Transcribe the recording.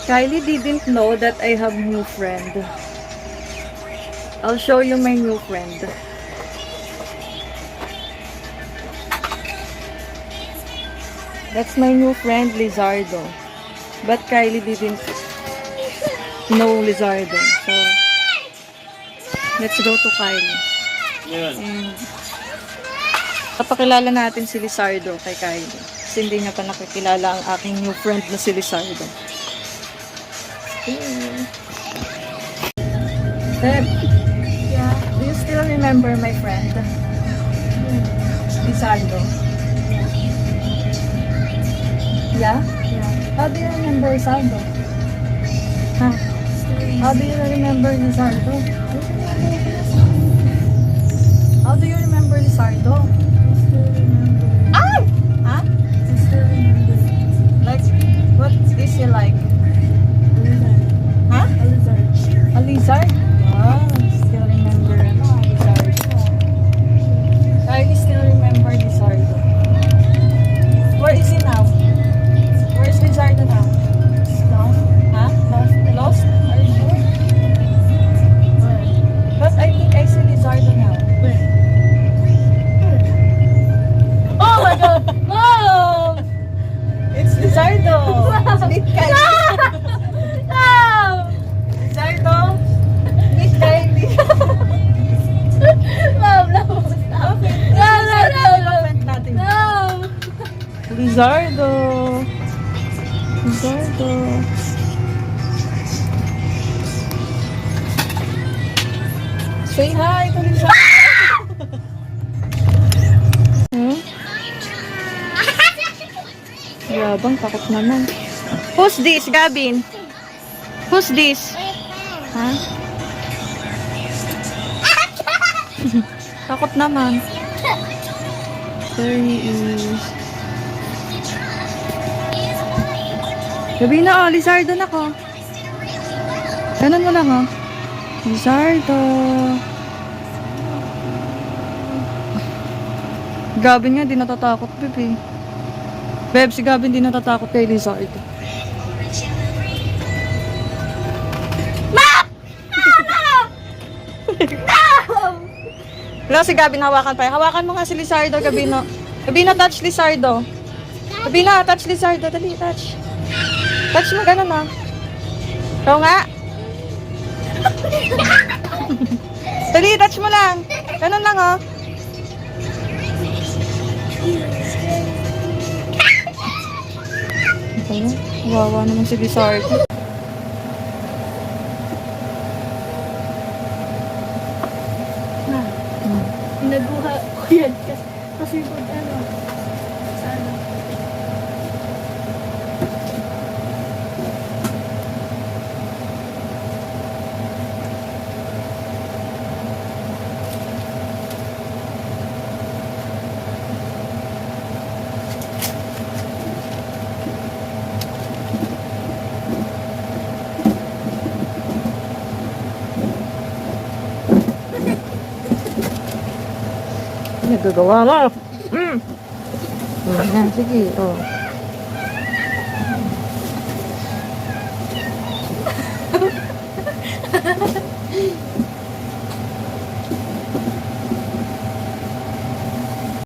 Kylie didn't know that I have new friend. I'll show you my new friend. That's my new friend, Lizardo. But Kylie didn't know Lizardo. So, let's go to Kylie. And, papakilala natin si Lizardo kay Kylie. Kasi hindi niya pa nakikilala ang aking new friend na si Lizardo. Beb, yeah, do you still remember my friend? Lizardo? Yeah? Yeah. How do you remember Lizardo? Huh? How do you remember Lizardo? How do you remember Lizardo? I still remember. Ay! Huh? I still remember. Like, what is he like? A lizard. Huh? A lizard. A lizard? Wow, still remember Lizardo. I still remember Lizardo. Where is he now? Where is Lizardo now? Lost. Huh? Lost. Lost? Are you sure? Where? But I think I see Lizardo now. Where? Oh my God! Mom! It's Lizardo! Meet Kylie! No! Lizardo! Meet Kylie! Mom, no! Stop. No, no, no, no! Natin. No! Lizardo! Lizardo! Say hi to Lizardo! Hmm? Yabang, takot naman. Who's this, Gavin? Who's this? Ha? Takot naman. There he is. Gabi na, oh. Lizardo na ko. Ganun mo lang, oh. Lizardo. Gavin nga, di natatakot, bebe. Beb, si Gavin di natatakot kay Lizardo. Wala si Gavin, hawakan pa. Hawakan mo nga si Lizardo, Gabino. Gabino, touch Lizardo. Gabino, touch Lizardo. Dali, touch. Touch mo, ganun ah. Ikaw nga. Dali, touch mo lang. Ganun lang oh. Ano? Wawa naman si Lizardo. Pinaguha ko yan kasi pag ano, sana. Nagagawa mo. Ayan, sige. Oh.